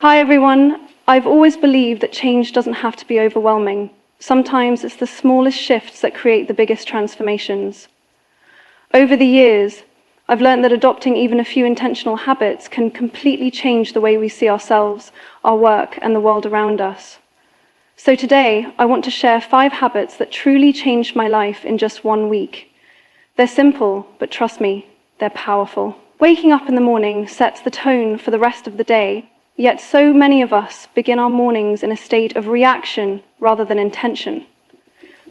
Hi everyone. I've always believed that change doesn't have to be overwhelming. Sometimes it's the smallest shifts that create the biggest transformations. Over the years, I've learned that adopting even a few intentional habits can completely change the way we see ourselves, our work, and the world around us. So today, I want to share 5 habits that truly changed my life in just 1 week. They're simple, but trust me, they're powerful. Waking up in the morning sets the tone for the rest of the day. Yet so many of us begin our mornings in a state of reaction rather than intention.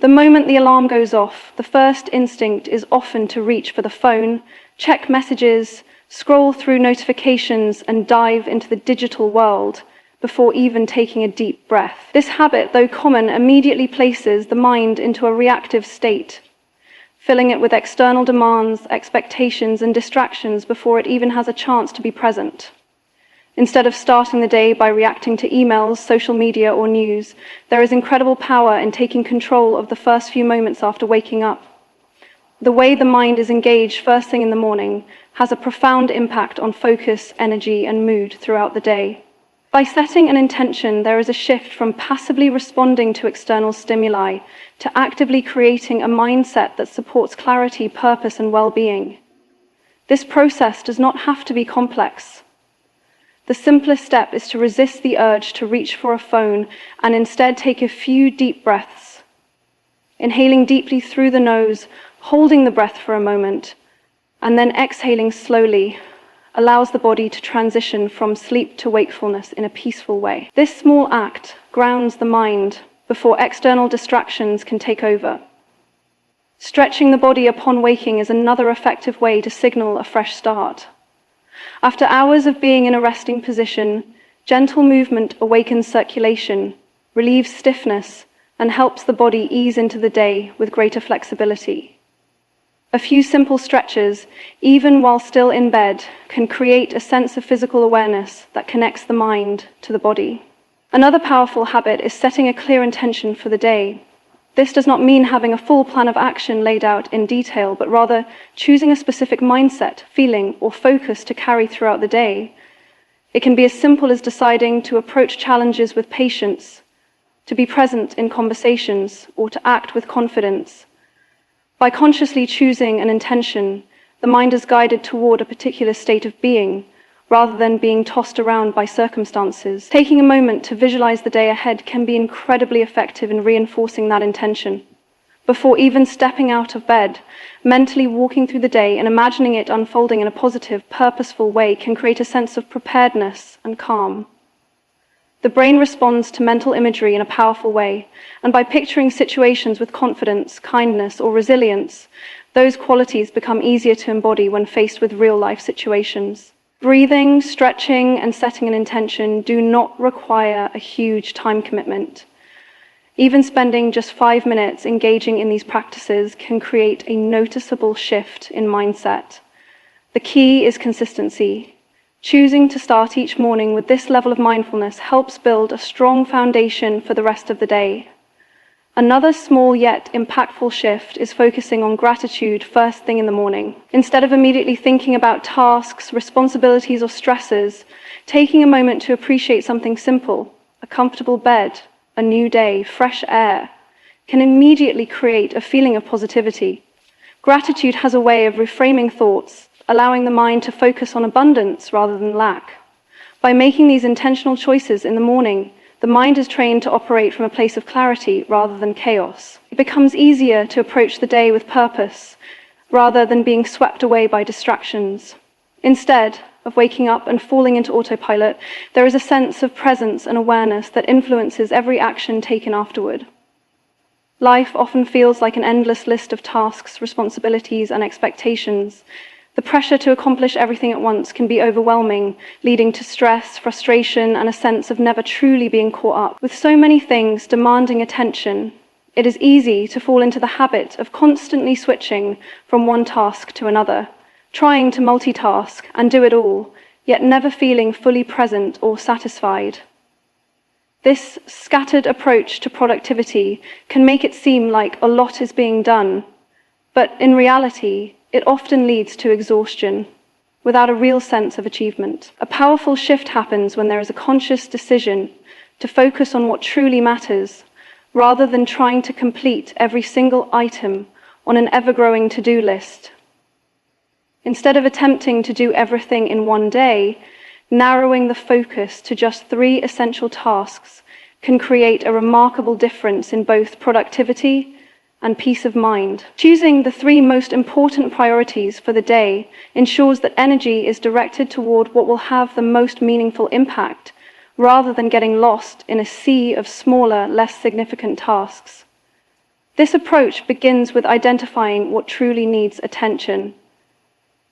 The moment the alarm goes off, the first instinct is often to reach for the phone, check messages, scroll through notifications, and dive into the digital world before even taking a deep breath. This habit, though common, immediately places the mind into a reactive state, filling it with external demands, expectations, and distractions before it even has a chance to be present. Instead of starting the day by reacting to emails, social media, or news, there is incredible power in taking control of the first few moments after waking up. The way the mind is engaged first thing in the morning has a profound impact on focus, energy, and mood throughout the day. By setting an intention, there is a shift from passively responding to external stimuli to actively creating a mindset that supports clarity, purpose, and well-being. This process does not have to be complex. The simplest step is to resist the urge to reach for a phone and instead take a few deep breaths. Inhaling deeply through the nose, holding the breath for a moment, and then exhaling slowly allows the body to transition from sleep to wakefulness in a peaceful way. This small act grounds the mind before external distractions can take over. Stretching the body upon waking is another effective way to signal a fresh start. After hours of being in a resting position, gentle movement awakens circulation, relieves stiffness, and helps the body ease into the day with greater flexibility. A few simple stretches, even while still in bed, can create a sense of physical awareness that connects the mind to the body. Another powerful habit is setting a clear intention for the day. This does not mean having a full plan of action laid out in detail, but rather choosing a specific mindset, feeling, or focus to carry throughout the day. It can be as simple as deciding to approach challenges with patience, to be present in conversations, or to act with confidence. By consciously choosing an intention, the mind is guided toward a particular state of being, rather than being tossed around by circumstances. Taking a moment to visualize the day ahead can be incredibly effective in reinforcing that intention. Before even stepping out of bed, mentally walking through the day and imagining it unfolding in a positive, purposeful way can create a sense of preparedness and calm. The brain responds to mental imagery in a powerful way, and by picturing situations with confidence, kindness, or resilience, those qualities become easier to embody when faced with real-life situations. Breathing, stretching, and setting an intention do not require a huge time commitment. Even spending just 5 minutes engaging in these practices can create a noticeable shift in mindset. The key is consistency. Choosing to start each morning with this level of mindfulness helps build a strong foundation for the rest of the day. Another small yet impactful shift is focusing on gratitude first thing in the morning. Instead of immediately thinking about tasks, responsibilities, or stresses, taking a moment to appreciate something simple, a comfortable bed, a new day, fresh air, can immediately create a feeling of positivity. Gratitude has a way of reframing thoughts, allowing the mind to focus on abundance rather than lack. By making these intentional choices in the morning, the mind is trained to operate from a place of clarity rather than chaos. It becomes easier to approach the day with purpose rather than being swept away by distractions. Instead of waking up and falling into autopilot, there is a sense of presence and awareness that influences every action taken afterward. Life often feels like an endless list of tasks, responsibilities, and expectations. The pressure to accomplish everything at once can be overwhelming, leading to stress, frustration, and a sense of never truly being caught up. With so many things demanding attention, it is easy to fall into the habit of constantly switching from one task to another, trying to multitask and do it all, yet never feeling fully present or satisfied. This scattered approach to productivity can make it seem like a lot is being done, but in reality, it often leads to exhaustion. without a real sense of achievement. A powerful shift happens when there is a conscious decision to focus on what truly matters, rather than trying to complete every single item on an ever-growing to-do list. Instead of attempting to do everything in one day, narrowing the focus to just 3 essential tasks can create a remarkable difference in both productivity and peace of mind. Choosing the 3 most important priorities for the day ensures that energy is directed toward what will have the most meaningful impact, rather than getting lost in a sea of smaller, less significant tasks. This approach begins with identifying what truly needs attention.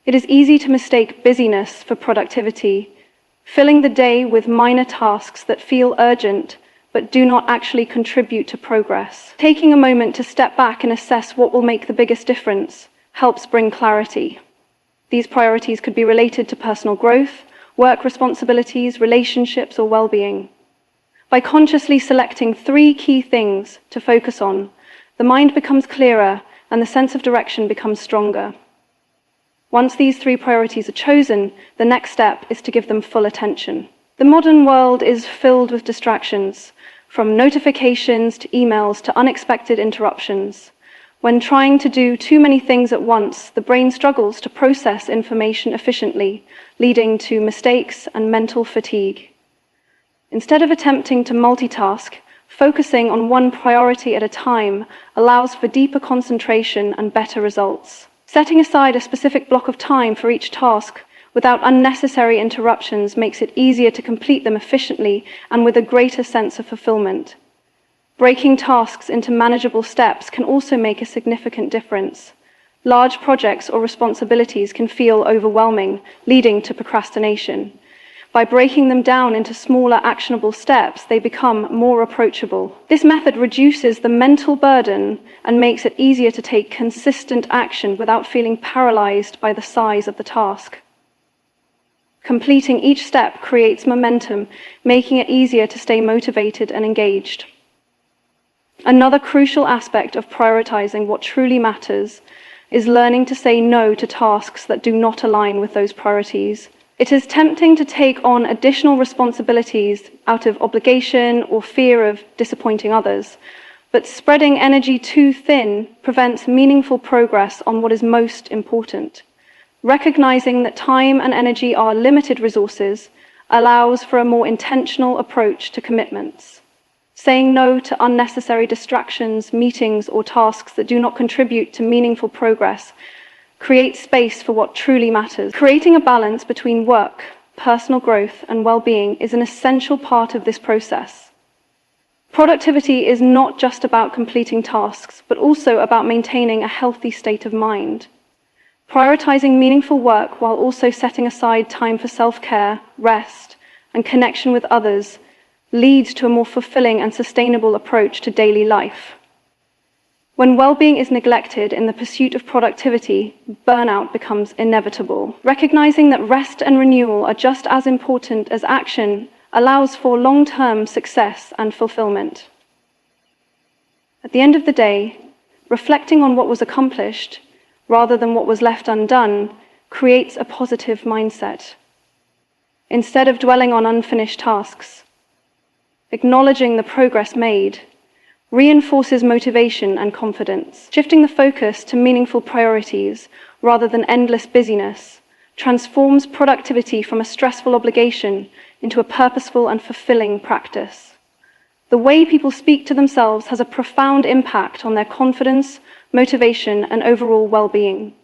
It is easy to mistake busyness for productivity, filling the day with minor tasks that feel urgent but do not actually contribute to progress. Taking a moment to step back and assess what will make the biggest difference helps bring clarity. These priorities could be related to personal growth, work responsibilities, relationships, or well-being. By consciously selecting 3 key things to focus on, the mind becomes clearer and the sense of direction becomes stronger. Once these 3 priorities are chosen, the next step is to give them full attention. The modern world is filled with distractions, from notifications to emails to unexpected interruptions. When trying to do too many things at once, the brain struggles to process information efficiently, leading to mistakes and mental fatigue. Instead of attempting to multitask, focusing on one priority at a time allows for deeper concentration and better results. Setting aside a specific block of time for each task without unnecessary interruptions makes it easier to complete them efficiently and with a greater sense of fulfillment. Breaking tasks into manageable steps can also make a significant difference. Large projects or responsibilities can feel overwhelming, leading to procrastination. By breaking them down into smaller, actionable steps, they become more approachable. This method reduces the mental burden and makes it easier to take consistent action without feeling paralyzed by the size of the task. Completing each step creates momentum, making it easier to stay motivated and engaged. Another crucial aspect of prioritizing what truly matters is learning to say no to tasks that do not align with those priorities. It is tempting to take on additional responsibilities out of obligation or fear of disappointing others, but spreading energy too thin prevents meaningful progress on what is most important. Recognizing that time and energy are limited resources allows for a more intentional approach to commitments. Saying no to unnecessary distractions, meetings, or tasks that do not contribute to meaningful progress creates space for what truly matters. Creating a balance between work, personal growth, and well-being is an essential part of this process. Productivity is not just about completing tasks, but also about maintaining a healthy state of mind. Prioritizing meaningful work while also setting aside time for self-care, rest, and connection with others leads to a more fulfilling and sustainable approach to daily life. When well-being is neglected in the pursuit of productivity, burnout becomes inevitable. Recognizing that rest and renewal are just as important as action allows for long-term success and fulfillment. At the end of the day, reflecting on what was accomplished rather than what was left undone creates a positive mindset. Instead of dwelling on unfinished tasks, acknowledging the progress made reinforces motivation and confidence. Shifting the focus to meaningful priorities rather than endless busyness transforms productivity from a stressful obligation into a purposeful and fulfilling practice. The way people speak to themselves has a profound impact on their confidence, motivation, and overall well-being.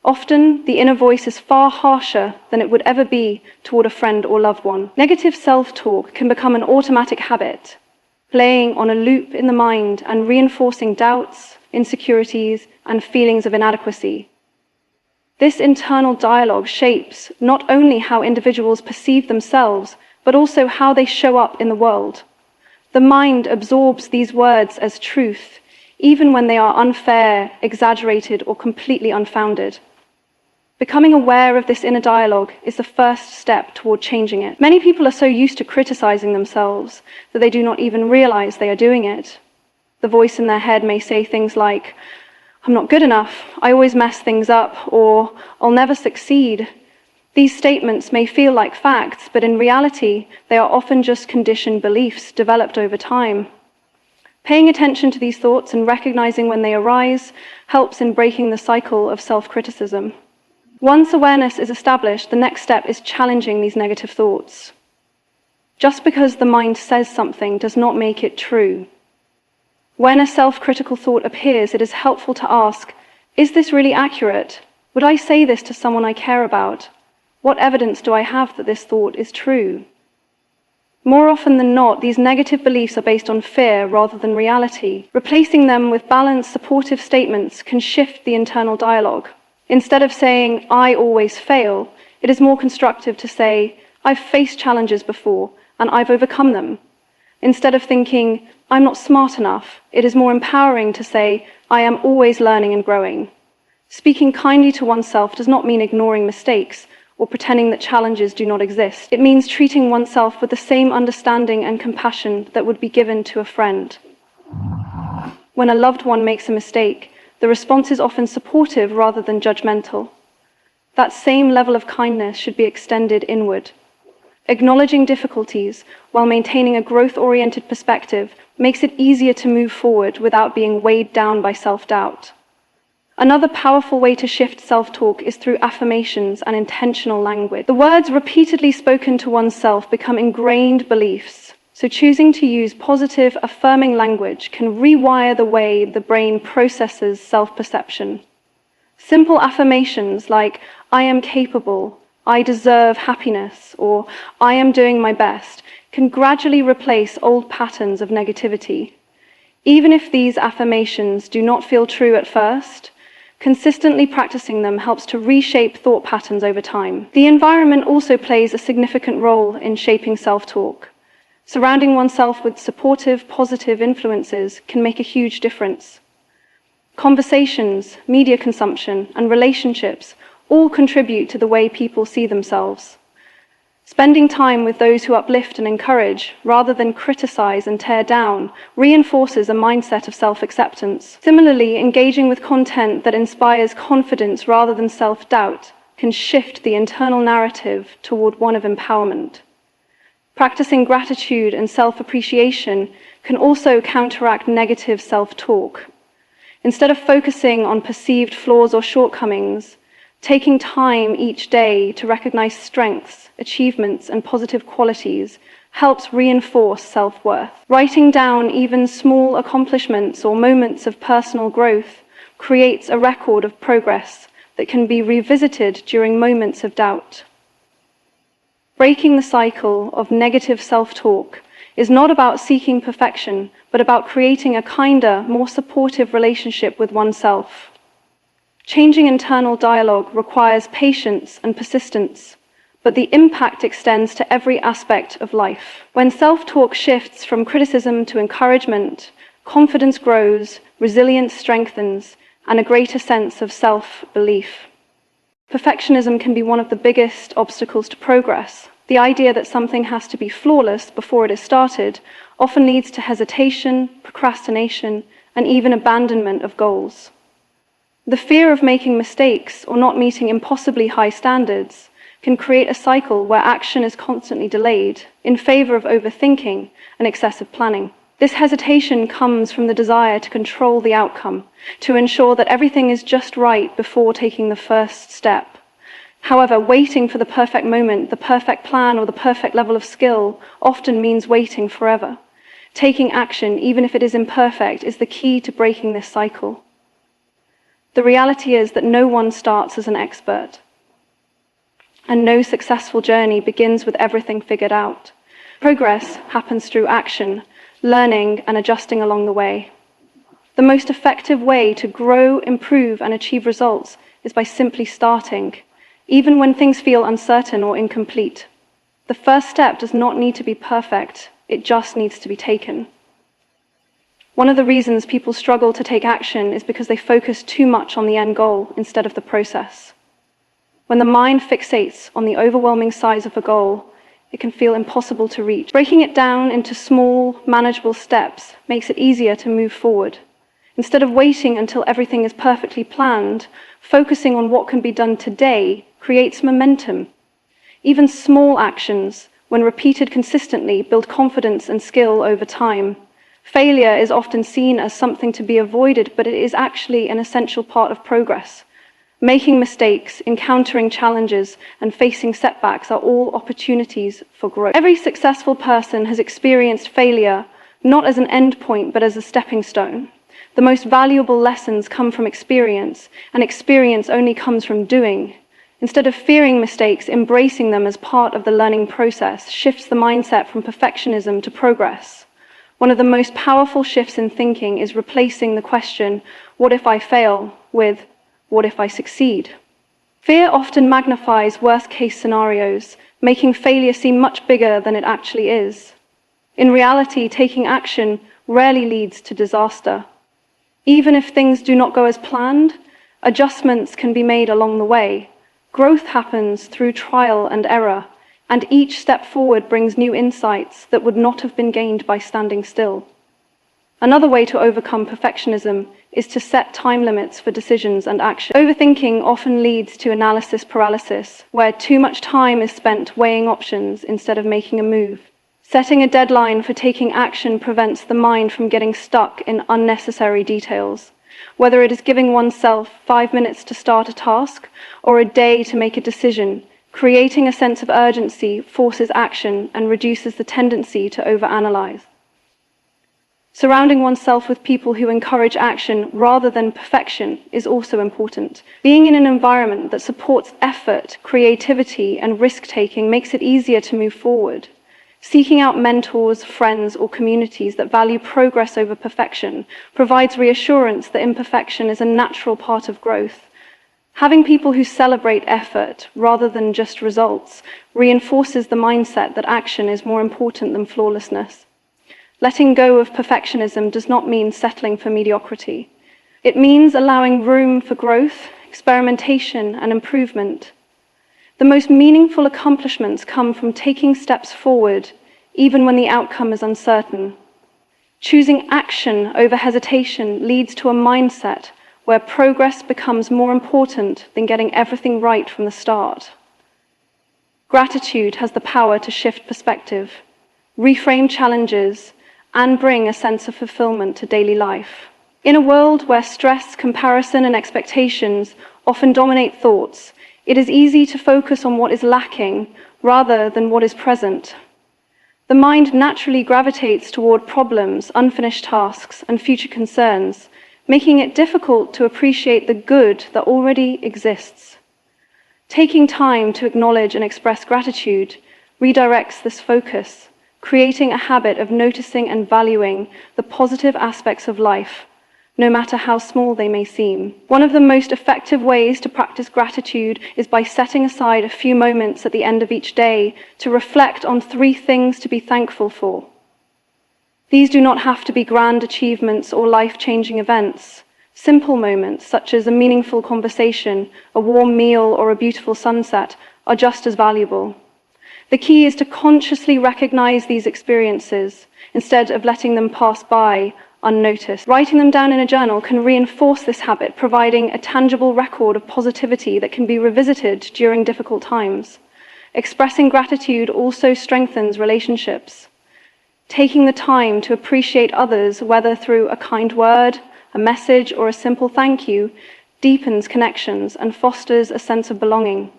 Often, the inner voice is far harsher than it would ever be toward a friend or loved one. Negative self-talk can become an automatic habit, playing on a loop in the mind and reinforcing doubts, insecurities, and feelings of inadequacy. This internal dialogue shapes not only how individuals perceive themselves, but also how they show up in the world. The mind absorbs these words as truth, even when they are unfair, exaggerated, or completely unfounded. Becoming aware of this inner dialogue is the first step toward changing it. Many people are so used to criticizing themselves that they do not even realize they are doing it. The voice in their head may say things like, "I'm not good enough, I always mess things up," or "I'll never succeed." These statements may feel like facts, but in reality, they are often just conditioned beliefs developed over time. Paying attention to these thoughts and recognizing when they arise helps in breaking the cycle of self-criticism. Once awareness is established, the next step is challenging these negative thoughts. Just because the mind says something does not make it true. When a self-critical thought appears, it is helpful to ask, is this really accurate? Would I say this to someone I care about? What evidence do I have that this thought is true? More often than not, these negative beliefs are based on fear rather than reality. Replacing them with balanced, supportive statements can shift the internal dialogue. Instead of saying, I always fail, it is more constructive to say, I've faced challenges before and I've overcome them. Instead of thinking, I'm not smart enough, it is more empowering to say, I am always learning and growing. Speaking kindly to oneself does not mean ignoring mistakes or pretending that challenges do not exist. It means treating oneself with the same understanding and compassion that would be given to a friend. When a loved one makes a mistake, the response is often supportive rather than judgmental. That same level of kindness should be extended inward. Acknowledging difficulties while maintaining a growth-oriented perspective makes it easier to move forward without being weighed down by self-doubt. Another powerful way to shift self-talk is through affirmations and intentional language. The words repeatedly spoken to oneself become ingrained beliefs, so choosing to use positive, affirming language can rewire the way the brain processes self-perception. Simple affirmations like, I am capable, I deserve happiness, or I am doing my best, can gradually replace old patterns of negativity. Even if these affirmations do not feel true at first, consistently practicing them helps to reshape thought patterns over time. The environment also plays a significant role in shaping self-talk. Surrounding oneself with supportive, positive influences can make a huge difference. Conversations, media consumption, and relationships all contribute to the way people see themselves. Spending time with those who uplift and encourage, rather than criticize and tear down, reinforces a mindset of self-acceptance. Similarly, engaging with content that inspires confidence rather than self-doubt can shift the internal narrative toward one of empowerment. Practicing gratitude and self-appreciation can also counteract negative self-talk. Instead of focusing on perceived flaws or shortcomings, taking time each day to recognize strengths, achievements, and positive qualities helps reinforce self-worth. Writing down even small accomplishments or moments of personal growth creates a record of progress that can be revisited during moments of doubt. Breaking the cycle of negative self-talk is not about seeking perfection, but about creating a kinder, more supportive relationship with oneself. Changing internal dialogue requires patience and persistence, but the impact extends to every aspect of life. When self-talk shifts from criticism to encouragement, confidence grows, resilience strengthens, and a greater sense of self-belief. Perfectionism can be one of the biggest obstacles to progress. The idea that something has to be flawless before it is started often leads to hesitation, procrastination, and even abandonment of goals. The fear of making mistakes or not meeting impossibly high standards can create a cycle where action is constantly delayed in favor of overthinking and excessive planning. This hesitation comes from the desire to control the outcome, to ensure that everything is just right before taking the first step. However, waiting for the perfect moment, the perfect plan, or the perfect level of skill often means waiting forever. Taking action, even if it is imperfect, is the key to breaking this cycle. The reality is that no one starts as an expert, and no successful journey begins with everything figured out. Progress happens through action, learning, and adjusting along the way. The most effective way to grow, improve, and achieve results is by simply starting, even when things feel uncertain or incomplete. The first step does not need to be perfect, it just needs to be taken. One of the reasons people struggle to take action is because they focus too much on the end goal instead of the process. When the mind fixates on the overwhelming size of a goal, it can feel impossible to reach. Breaking it down into small, manageable steps makes it easier to move forward. Instead of waiting until everything is perfectly planned, focusing on what can be done today creates momentum. Even small actions, when repeated consistently, build confidence and skill over time. Failure is often seen as something to be avoided, but it is actually an essential part of progress. Making mistakes, encountering challenges, and facing setbacks are all opportunities for growth. Every successful person has experienced failure, not as an endpoint, but as a stepping stone. The most valuable lessons come from experience, and experience only comes from doing. Instead of fearing mistakes, embracing them as part of the learning process shifts the mindset from perfectionism to progress. One of the most powerful shifts in thinking is replacing the question, "What if I fail?" with, "What if I succeed?" Fear often magnifies worst-case scenarios, making failure seem much bigger than it actually is. In reality, taking action rarely leads to disaster. Even if things do not go as planned, adjustments can be made along the way. Growth happens through trial and error, and each step forward brings new insights that would not have been gained by standing still. Another way to overcome perfectionism is to set time limits for decisions and action. Overthinking often leads to analysis paralysis, where too much time is spent weighing options instead of making a move. Setting a deadline for taking action prevents the mind from getting stuck in unnecessary details. Whether it is giving oneself 5 minutes to start a task or a day to make a decision, creating a sense of urgency forces action and reduces the tendency to overanalyze. Surrounding oneself with people who encourage action rather than perfection is also important. Being in an environment that supports effort, creativity, and risk-taking makes it easier to move forward. Seeking out mentors, friends, or communities that value progress over perfection provides reassurance that imperfection is a natural part of growth. Having people who celebrate effort rather than just results reinforces the mindset that action is more important than flawlessness. Letting go of perfectionism does not mean settling for mediocrity. It means allowing room for growth, experimentation, and improvement. The most meaningful accomplishments come from taking steps forward, even when the outcome is uncertain. Choosing action over hesitation leads to a mindset where progress becomes more important than getting everything right from the start. Gratitude has the power to shift perspective, reframe challenges, and bring a sense of fulfillment to daily life. In a world where stress, comparison, and expectations often dominate thoughts, it is easy to focus on what is lacking rather than what is present. The mind naturally gravitates toward problems, unfinished tasks, and future concerns, making it difficult to appreciate the good that already exists. Taking time to acknowledge and express gratitude redirects this focus, creating a habit of noticing and valuing the positive aspects of life, no matter how small they may seem. One of the most effective ways to practice gratitude is by setting aside a few moments at the end of each day to reflect on 3 things to be thankful for. These do not have to be grand achievements or life-changing events. Simple moments, such as a meaningful conversation, a warm meal, or a beautiful sunset, are just as valuable. The key is to consciously recognize these experiences instead of letting them pass by unnoticed. Writing them down in a journal can reinforce this habit, providing a tangible record of positivity that can be revisited during difficult times. Expressing gratitude also strengthens relationships. Taking the time to appreciate others, whether through a kind word, a message, or a simple thank you, deepens connections and fosters a sense of belonging.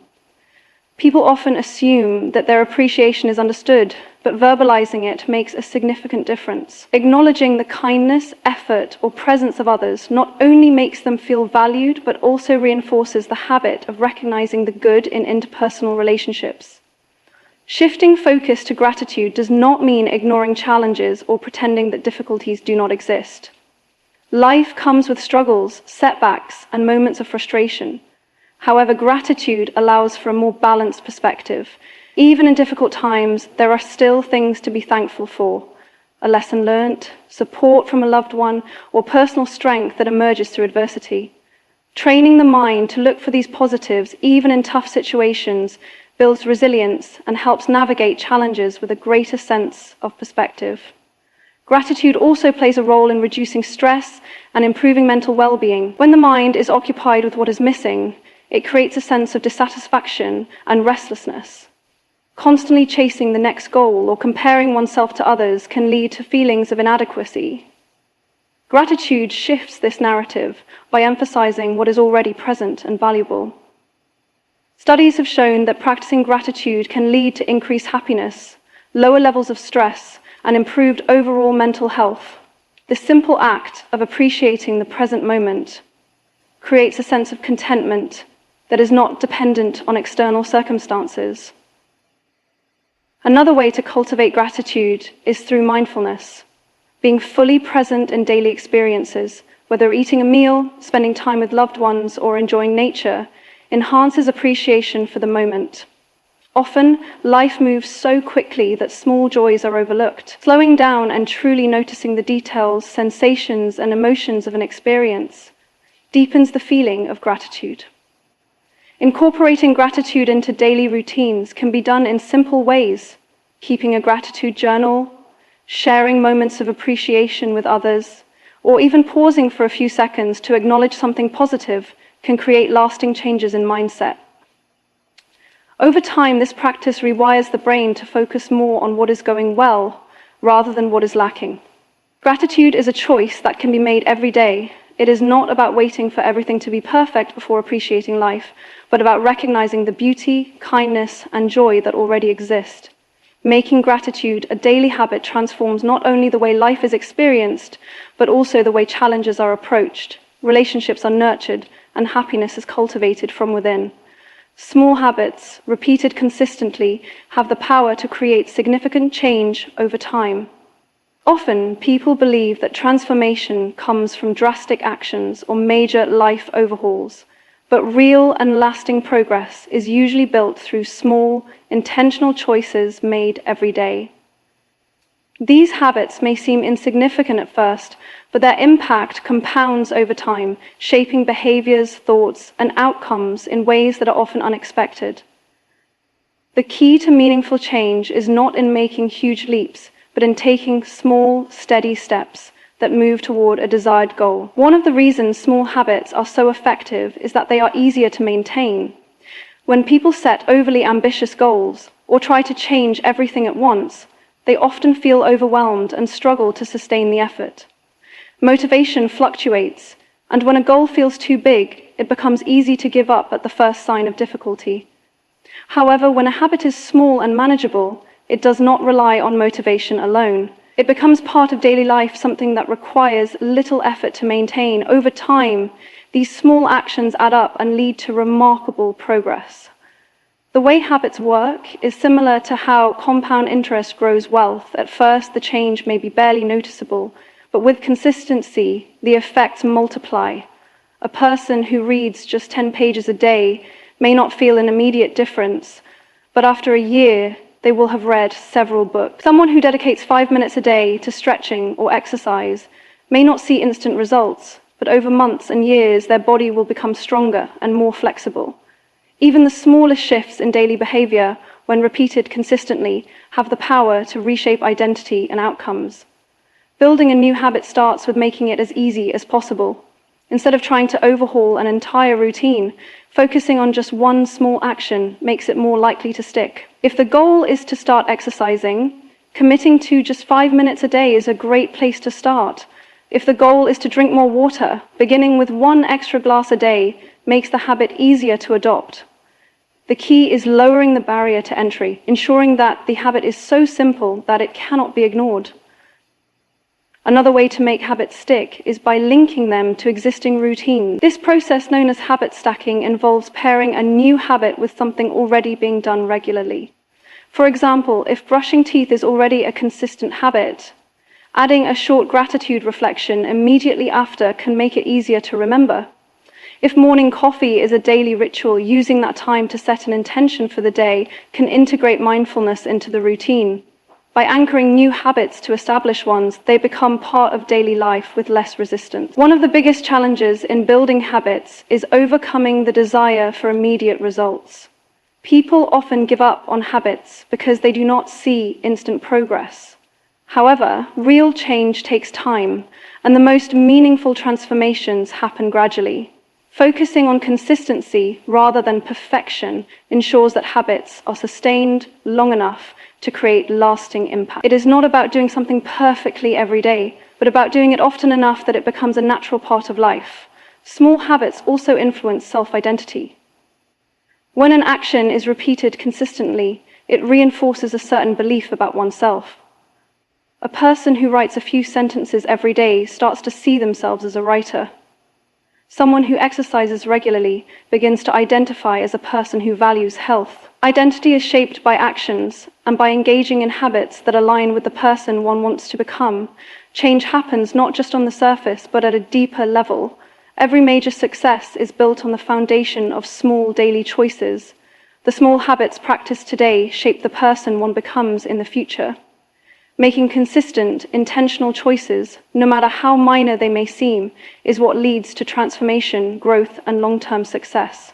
People often assume that their appreciation is understood, but verbalizing it makes a significant difference. Acknowledging the kindness, effort, or presence of others not only makes them feel valued, but also reinforces the habit of recognizing the good in interpersonal relationships. Shifting focus to gratitude does not mean ignoring challenges or pretending that difficulties do not exist. Life comes with struggles, setbacks, and moments of frustration. However, gratitude allows for a more balanced perspective. Even in difficult times, there are still things to be thankful for. A lesson learnt, support from a loved one, or personal strength that emerges through adversity. Training the mind to look for these positives, even in tough situations, builds resilience and helps navigate challenges with a greater sense of perspective. Gratitude also plays a role in reducing stress and improving mental well-being. When the mind is occupied with what is missing, it creates a sense of dissatisfaction and restlessness. Constantly chasing the next goal or comparing oneself to others can lead to feelings of inadequacy. Gratitude shifts this narrative by emphasizing what is already present and valuable. Studies have shown that practicing gratitude can lead to increased happiness, lower levels of stress, and improved overall mental health. The simple act of appreciating the present moment creates a sense of contentment that is not dependent on external circumstances. Another way to cultivate gratitude is through mindfulness. Being fully present in daily experiences, whether eating a meal, spending time with loved ones, or enjoying nature, enhances appreciation for the moment. Often, life moves so quickly that small joys are overlooked. Slowing down and truly noticing the details, sensations, and emotions of an experience deepens the feeling of gratitude. Incorporating gratitude into daily routines can be done in simple ways. Keeping a gratitude journal, sharing moments of appreciation with others, or even pausing for a few seconds to acknowledge something positive can create lasting changes in mindset. Over time, this practice rewires the brain to focus more on what is going well rather than what is lacking. Gratitude is a choice that can be made every day. It is not about waiting for everything to be perfect before appreciating life, but about recognizing the beauty, kindness, and joy that already exist. Making gratitude a daily habit transforms not only the way life is experienced, but also the way challenges are approached, relationships are nurtured, and happiness is cultivated from within. Small habits, repeated consistently, have the power to create significant change over time. Often, people believe that transformation comes from drastic actions or major life overhauls, but real and lasting progress is usually built through small, intentional choices made every day. These habits may seem insignificant at first, but their impact compounds over time, shaping behaviors, thoughts, and outcomes in ways that are often unexpected. The key to meaningful change is not in making huge leaps, but in taking small, steady steps that move toward a desired goal. One of the reasons small habits are so effective is that they are easier to maintain. When people set overly ambitious goals or try to change everything at once, they often feel overwhelmed and struggle to sustain the effort. Motivation fluctuates, and when a goal feels too big, it becomes easy to give up at the first sign of difficulty. However, when a habit is small and manageable, it does not rely on motivation alone. It becomes part of daily life, something that requires little effort to maintain. Over time, these small actions add up and lead to remarkable progress. The way habits work is similar to how compound interest grows wealth. At first, the change may be barely noticeable, but with consistency, the effects multiply. A person who reads just 10 pages a day may not feel an immediate difference, but after a year, they will have read several books. Someone who dedicates 5 minutes a day to stretching or exercise may not see instant results, but over months and years, their body will become stronger and more flexible. Even the smallest shifts in daily behavior, when repeated consistently, have the power to reshape identity and outcomes. Building a new habit starts with making it as easy as possible. Instead of trying to overhaul an entire routine, focusing on just one small action makes it more likely to stick. If the goal is to start exercising, committing to just 5 minutes a day is a great place to start. If the goal is to drink more water, beginning with 1 extra glass a day makes the habit easier to adopt. The key is lowering the barrier to entry, ensuring that the habit is so simple that it cannot be ignored. Another way to make habits stick is by linking them to existing routines. This process, known as habit stacking, involves pairing a new habit with something already being done regularly. For example, if brushing teeth is already a consistent habit, adding a short gratitude reflection immediately after can make it easier to remember. If morning coffee is a daily ritual, using that time to set an intention for the day can integrate mindfulness into the routine. By anchoring new habits to establish ones, they become part of daily life with less resistance. One of the biggest challenges in building habits is overcoming the desire for immediate results. People often give up on habits because they do not see instant progress. However, real change takes time, and the most meaningful transformations happen gradually. Focusing on consistency rather than perfection ensures that habits are sustained long enough to create lasting impact. It is not about doing something perfectly every day, but about doing it often enough that it becomes a natural part of life. Small habits also influence self-identity. When an action is repeated consistently, it reinforces a certain belief about oneself. A person who writes a few sentences every day starts to see themselves as a writer. Someone who exercises regularly begins to identify as a person who values health. Identity is shaped by actions, and by engaging in habits that align with the person one wants to become, change happens not just on the surface, but at a deeper level. Every major success is built on the foundation of small daily choices. The small habits practiced today shape the person one becomes in the future. Making consistent, intentional choices, no matter how minor they may seem, is what leads to transformation, growth, and long-term success.